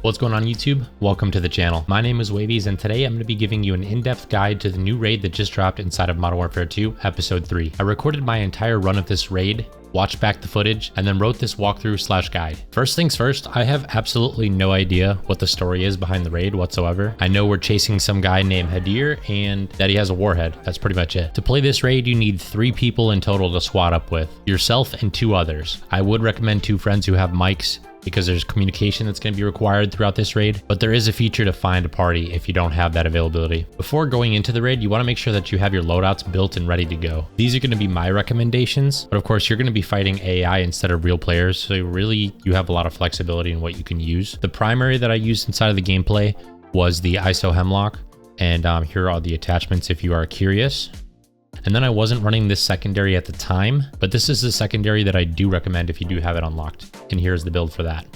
What's going on YouTube? Welcome to the channel. My name is Wavys and today I'm going to be giving you an in-depth guide to the new raid that just dropped inside of Modern Warfare 2 episode 3. I recorded my entire run of this raid, watched back the footage, and then wrote this walkthrough / guide. First things first, I have absolutely no idea what the story is behind the raid whatsoever. I know we're chasing some guy named Hadir and that he has a warhead. That's pretty much it. To play this raid, you need 3 people in total to squad up with. Yourself and 2 others. I would recommend 2 friends who have mics, because there's communication that's going to be required throughout this raid, but there is a feature to find a party if you don't have that availability. Before going into the raid, you want to make sure that you have your loadouts built and ready to go. These are going to be my recommendations, but of course you're going to be fighting AI instead of real players, so really you have a lot of flexibility in what you can use. The primary that I used inside of the gameplay was the ISO Hemlock, and here are the attachments if you are curious. And then I wasn't running this secondary at the time, but this is the secondary that I do recommend if you do have it unlocked. And here's the build for that.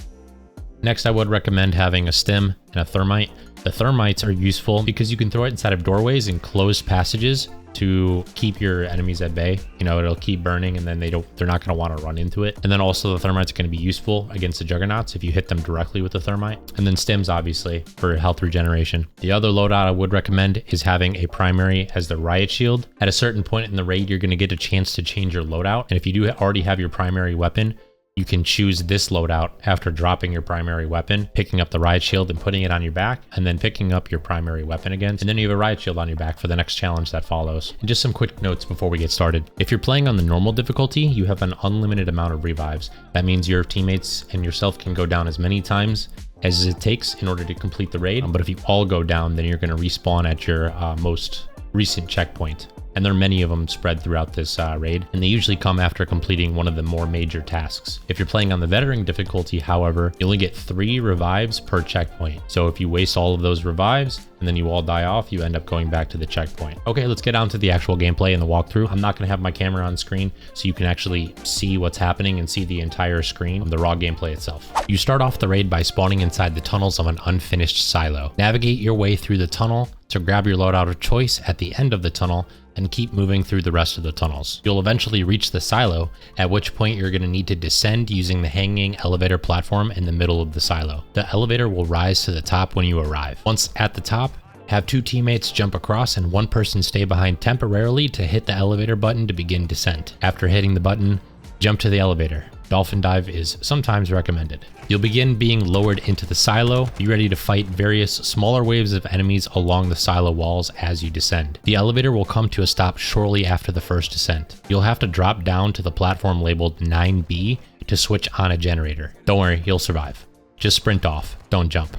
Next, I would recommend having a stim and a thermite. The thermites are useful because you can throw it inside of doorways and closed passages to keep your enemies at bay. You know, it'll keep burning and then they're not going to want to run into it. And then also the thermites are going to be useful against the juggernauts if you hit them directly with the thermite. And then stims obviously for health regeneration. The other loadout I would recommend is having a primary as the Riot shield. At a certain point in the raid, you're going to get a chance to change your loadout. And if you do already have your primary weapon, you can choose this loadout after dropping your primary weapon, picking up the Riot shield and putting it on your back, and then picking up your primary weapon again. And then you have a Riot shield on your back for the next challenge that follows. And just some quick notes before we get started. If you're playing on the normal difficulty, you have an unlimited amount of revives. That means your teammates and yourself can go down as many times as it takes in order to complete the raid. But if you all go down, then you're going to respawn at your most recent checkpoint. And there are many of them spread throughout this raid, and they usually come after completing one of the more major tasks. If you're playing on the veteran difficulty, however, you only get 3 revives per checkpoint. So if you waste all of those revives and then you all die off, you end up going back to the checkpoint. Okay, let's get on to the actual gameplay and the walkthrough. I'm not going to have my camera on screen so you can actually see what's happening and see the entire screen of the raw gameplay itself. You start off the raid by spawning inside the tunnels of an unfinished silo. Navigate your way through the tunnel to grab your loadout of choice at the end of the tunnel and keep moving through the rest of the tunnels. You'll eventually reach the silo, at which point you're going to need to descend using the hanging elevator platform in the middle of the silo. The elevator will rise to the top when you arrive. Once at the top, have 2 teammates jump across and 1 person stay behind temporarily to hit the elevator button to begin descent. After hitting the button, jump to the elevator. Dolphin dive is sometimes recommended. You'll begin being lowered into the silo. Be ready to fight various smaller waves of enemies along the silo walls as you descend. The elevator will come to a stop shortly after the first descent. You'll have to drop down to the platform labeled 9B to switch on a generator. Don't worry, you'll survive. Just sprint off, don't jump.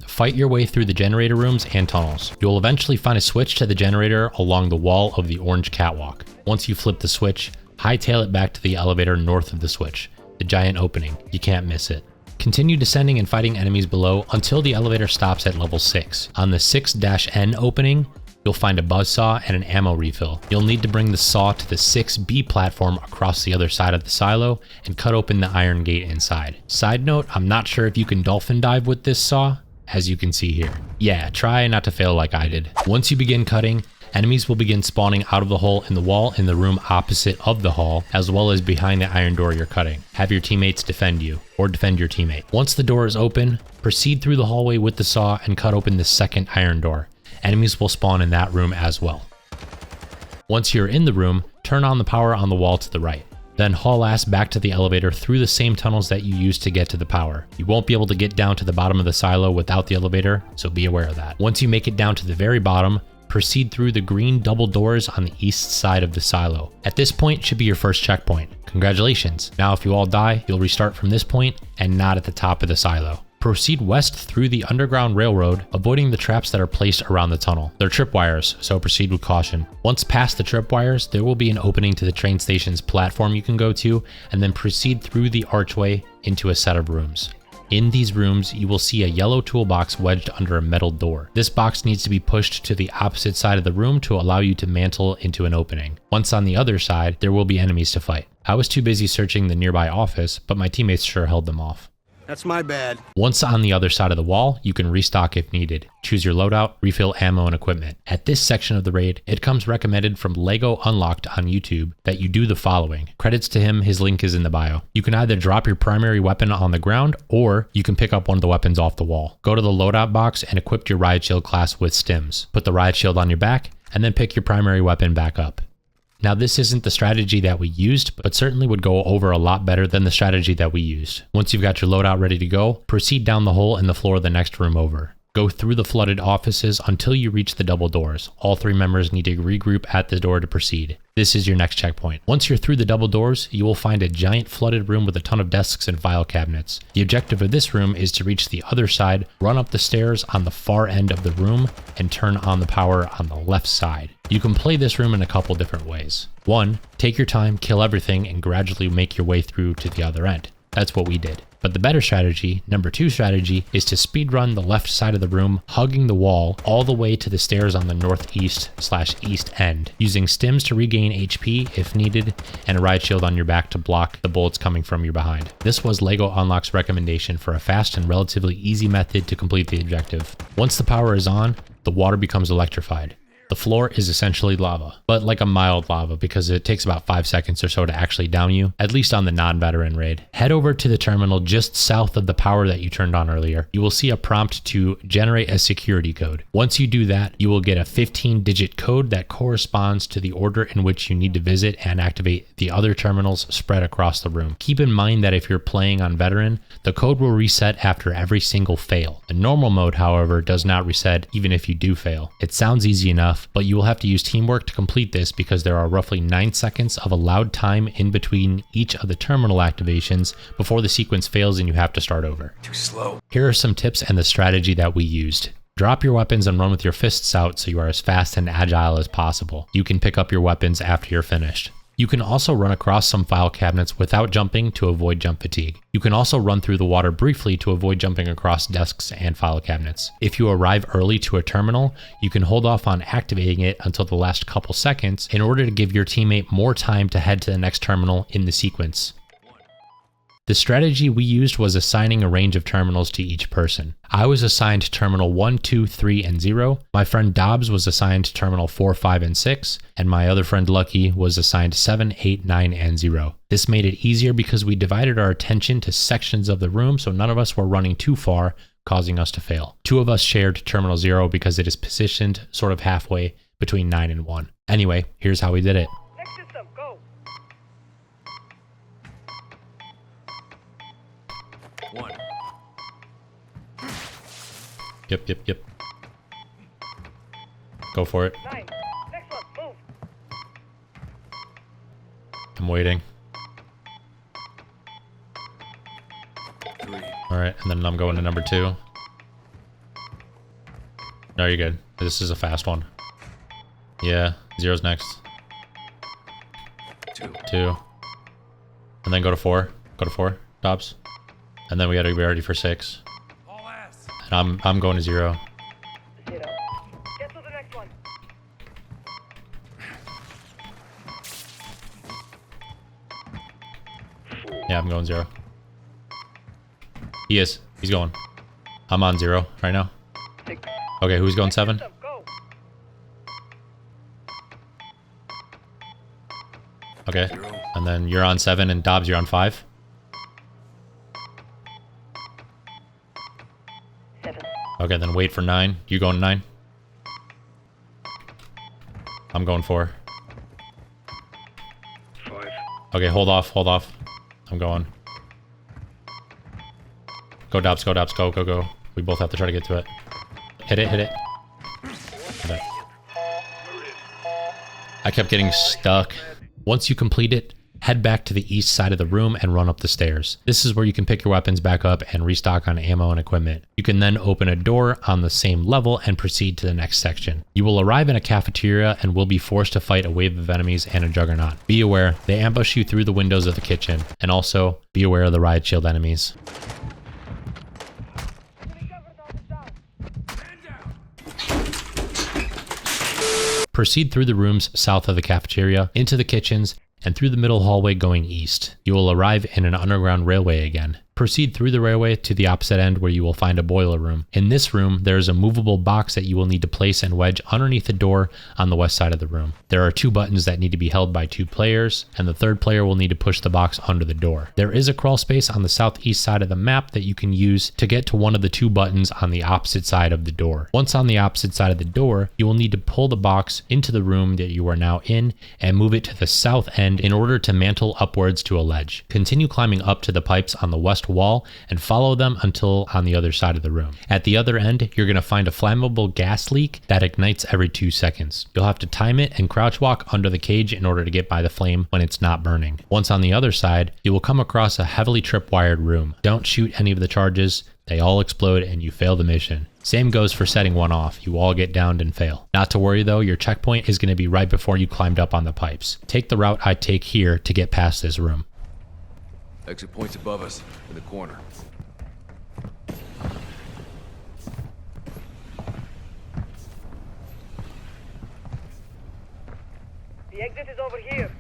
Fight your way through the generator rooms and tunnels. You'll eventually find a switch to the generator along the wall of the orange catwalk. Once you flip the switch, hightail it back to the elevator north of the switch, the giant opening. You can't miss it. Continue descending and fighting enemies below until the elevator stops at level 6. On the 6-N opening, you'll find a buzzsaw and an ammo refill. You'll need to bring the saw to the 6B platform across the other side of the silo and cut open the iron gate inside. Side note, I'm not sure if you can dolphin dive with this saw, as you can see here. Yeah, try not to fail like I did. Once you begin cutting, enemies will begin spawning out of the hole in the wall in the room opposite of the hall, as well as behind the iron door you're cutting. Have your teammates defend you, or defend your teammate. Once the door is open, proceed through the hallway with the saw and cut open the second iron door. Enemies will spawn in that room as well. Once you're in the room, turn on the power on the wall to the right. Then haul ass back to the elevator through the same tunnels that you used to get to the power. You won't be able to get down to the bottom of the silo without the elevator, so be aware of that. Once you make it down to the very bottom, proceed through the green double doors on the east side of the silo. At this point should be your first checkpoint. Congratulations. Now if you all die, you'll restart from this point and not at the top of the silo. Proceed west through the underground railroad, avoiding the traps that are placed around the tunnel. They're tripwires, so proceed with caution. Once past the tripwires, there will be an opening to the train station's platform you can go to, and then proceed through the archway into a set of rooms. In these rooms, you will see a yellow toolbox wedged under a metal door. This box needs to be pushed to the opposite side of the room to allow you to mantle into an opening. Once on the other side, there will be enemies to fight. I was too busy searching the nearby office, but my teammates sure held them off. That's my bad. Once on the other side of the wall, you can restock if needed. Choose your loadout, refill ammo and equipment. At this section of the raid, it comes recommended from Lego Unlocked on YouTube that you do the following. Credits to him, his link is in the bio. You can either drop your primary weapon on the ground, or you can pick up one of the weapons off the wall. Go to the loadout box and equip your Riot Shield class with stims. Put the Riot Shield on your back, and then pick your primary weapon back up. Now this isn't the strategy that we used, but certainly would go over a lot better than the strategy that we used. Once you've got your loadout ready to go, proceed down the hole in the floor of the next room over. Go through the flooded offices until you reach the double doors. All 3 members need to regroup at the door to proceed. This is your next checkpoint. Once you're through the double doors, you will find a giant flooded room with a ton of desks and file cabinets. The objective of this room is to reach the other side, run up the stairs on the far end of the room, and turn on the power on the left side. You can play this room in a couple different ways. 1, take your time, kill everything, and gradually make your way through to the other end. That's what we did. But the better strategy, number 2 strategy, is to speedrun the left side of the room, hugging the wall all the way to the stairs on the northeast/east end, using stims to regain HP if needed, and a Riot Shield on your back to block the bullets coming from your behind. This was Lego Unlock's recommendation for a fast and relatively easy method to complete the objective. Once the power is on, the water becomes electrified. The floor is essentially lava, but like a mild lava because it takes about 5 seconds or so to actually down you, at least on the non-veteran raid. Head over to the terminal just south of the power that you turned on earlier. You will see a prompt to generate a security code. Once you do that, you will get a 15-digit code that corresponds to the order in which you need to visit and activate the other terminals spread across the room. Keep in mind that if you're playing on veteran, the code will reset after every single fail. The normal mode, however, does not reset even if you do fail. It sounds easy enough, but you will have to use teamwork to complete this because there are roughly 9 seconds of allowed time in between each of the terminal activations before the sequence fails and you have to start over. Too slow. Here are some tips and the strategy that we used. Drop your weapons and run with your fists out so you are as fast and agile as possible. You can pick up your weapons after you're finished. You can also run across some file cabinets without jumping to avoid jump fatigue. You can also run through the water briefly to avoid jumping across desks and file cabinets. If you arrive early to a terminal, you can hold off on activating it until the last couple seconds in order to give your teammate more time to head to the next terminal in the sequence. The strategy we used was assigning a range of terminals to each person. I was assigned terminal 1, 2, 3, and 0. My friend Dobbs was assigned terminal 4, 5, and 6. And my other friend Lucky was assigned 7, 8, 9, and 0. This made it easier because we divided our attention to sections of the room so none of us were running too far, causing us to fail. 2 of us shared terminal 0 because it is positioned sort of halfway between 9 and 1. Anyway, here's how we did it. Next system, go. 1. Yep. Go for it. 9. Next one, move. I'm waiting. 3. Alright, and then I'm going to number 2. No, you're good. This is a fast one. Yeah, 0's next. 2. And then go to 4. Go to 4, Dobbs. And then we gotta be ready for 6. And I'm going to 0. 0. Get to the next one. Yeah, I'm going 0. He is. He's going. I'm on 0 right now. 6. Okay, who's going 7? System, go. Okay. And then you're on 7 and Dobbs, you're on 5. 7. Okay, then wait for 9. You going 9? I'm going 4. 5. Okay, hold off. I'm going. Go Dobbs, go. We both have to try to get to it. Hit it. Okay. I kept getting stuck. Once you complete it, head back to the east side of the room and run up the stairs. This is where you can pick your weapons back up and restock on ammo and equipment. You can then open a door on the same level and proceed to the next section. You will arrive in a cafeteria and will be forced to fight a wave of enemies and a Juggernaut. Be aware, they ambush you through the windows of the kitchen, and also be aware of the Riot Shield enemies. Proceed through the rooms south of the cafeteria, into the kitchens, and through the middle hallway going east. You will arrive in an underground railway again. Proceed through the railway to the opposite end where you will find a boiler room. In this room, there is a movable box that you will need to place and wedge underneath the door on the west side of the room. There are 2 buttons that need to be held by 2 players, and the 3rd player will need to push the box under the door. There is a crawl space on the southeast side of the map that you can use to get to one of the 2 buttons on the opposite side of the door. Once on the opposite side of the door, you will need to pull the box into the room that you are now in and move it to the south end in order to mantle upwards to a ledge. Continue climbing up to the pipes on the west wall and follow them until on the other side of the room. At the other end, you're going to find a flammable gas leak that ignites every 2 seconds. You'll have to time it and crouch walk under the cage in order to get by the flame when it's not burning. Once on the other side, you will come across a heavily tripwired room. Don't shoot any of the charges. They all explode and you fail the mission. Same goes for setting one off. You all get downed and fail. Not to worry though, your checkpoint is going to be right before you climbed up on the pipes. Take the route I take here to get past this room. Exit point's above us, in the corner. The exit is over here.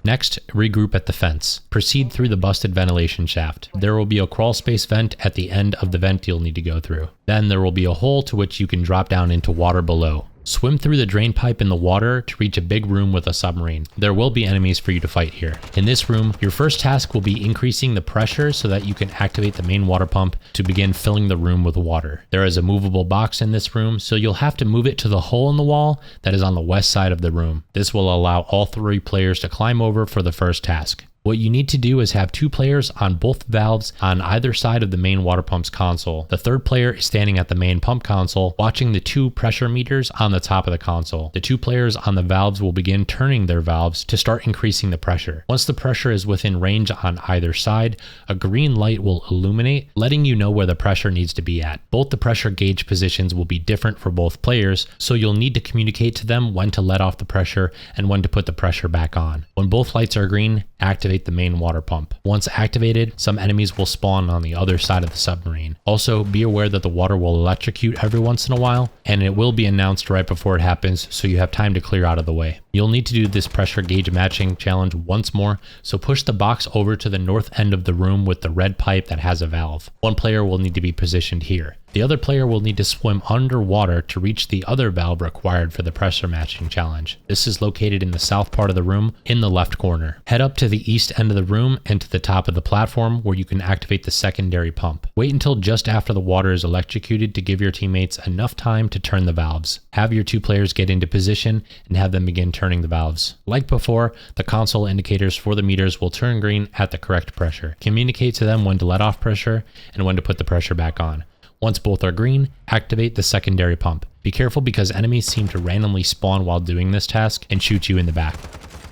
Next, regroup at the fence. Proceed through the busted ventilation shaft. There will be a crawl space vent at the end of the vent you'll need to go through. Then there will be a hole to which you can drop down into water below. Swim through the drain pipe in the water to reach a big room with a submarine. There will be enemies for you to fight here. In this room, your first task will be increasing the pressure so that you can activate the main water pump to begin filling the room with water. There is a movable box in this room, so you'll have to move it to the hole in the wall that is on the west side of the room. This will allow all 3 players to climb over for the first task. What you need to do is have 2 players on both valves on either side of the main water pump's console. The 3rd player is standing at the main pump console, watching the 2 pressure meters on the top of the console. The 2 players on the valves will begin turning their valves to start increasing the pressure. Once the pressure is within range on either side, a green light will illuminate, letting you know where the pressure needs to be at. Both the pressure gauge positions will be different for both players, so you'll need to communicate to them when to let off the pressure and when to put the pressure back on. When both lights are green, activate the main water pump. Once activated, some enemies will spawn on the other side of the submarine. Also, be aware that the water will electrocute every once in a while, and it will be announced right before it happens, so you have time to clear out of the way. You'll need to do this pressure gauge matching challenge once more, so push the box over to the north end of the room with the red pipe that has a valve. One player will need to be positioned here. The other player will need to swim underwater to reach the other valve required for the pressure matching challenge. This is located in the south part of the room in the left corner. Head up to the east end of the room and to the top of the platform where you can activate the secondary pump. Wait until just after the water is electrocuted to give your teammates enough time to turn the valves. Have your 2 players get into position and have them begin turning the valves. Like before, the console indicators for the meters will turn green at the correct pressure. Communicate to them when to let off pressure and when to put the pressure back on. Once both are green, activate the secondary pump. Be careful because enemies seem to randomly spawn while doing this task and shoot you in the back.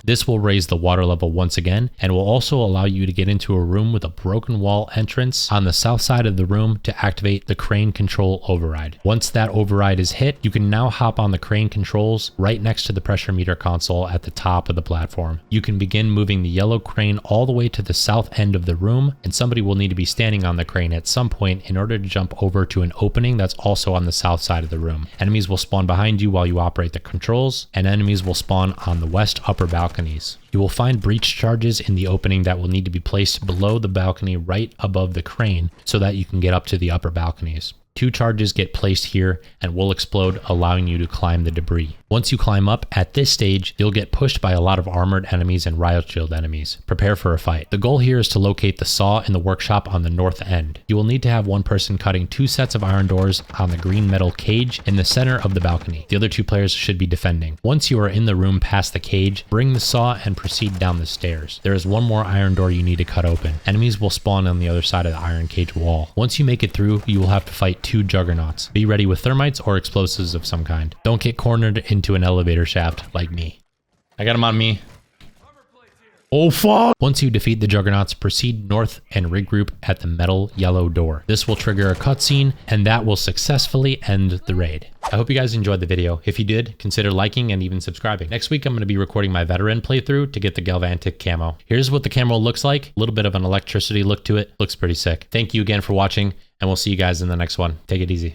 This will raise the water level once again and will also allow you to get into a room with a broken wall entrance on the south side of the room to activate the crane control override. Once that override is hit, you can now hop on the crane controls right next to the pressure meter console at the top of the platform. You can begin moving the yellow crane all the way to the south end of the room, and somebody will need to be standing on the crane at some point in order to jump over to an opening that's also on the south side of the room. Enemies will spawn behind you while you operate the controls, and enemies will spawn on the west upper balcony. You will find breach charges in the opening that will need to be placed below the balcony right above the crane so that you can get up to the upper balconies. 2 charges get placed here and will explode, allowing you to climb the debris. Once you climb up, at this stage, you'll get pushed by a lot of armored enemies and riot shield enemies. Prepare for a fight. The goal here is to locate the saw in the workshop on the north end. You will need to have one person cutting 2 sets of iron doors on the green metal cage in the center of the balcony. The other 2 players should be defending. Once you are in the room past the cage, bring the saw and proceed down the stairs. There is one more iron door you need to cut open. Enemies will spawn on the other side of the iron cage wall. Once you make it through, you will have to fight 2 juggernauts. Be ready with thermites or explosives of some kind. Don't get cornered into an elevator shaft like me. I got him on me. Oh fuck! Once you defeat the juggernauts, proceed north and regroup at the metal yellow door. This will trigger a cutscene and that will successfully end the raid. I hope you guys enjoyed the video. If you did, consider liking and even subscribing. Next week, I'm going to be recording my veteran playthrough to get the Galvantic camo. Here's what the camo looks like. A little bit of an electricity look to it. Looks pretty sick. Thank you again for watching, and we'll see you guys in the next one. Take it easy.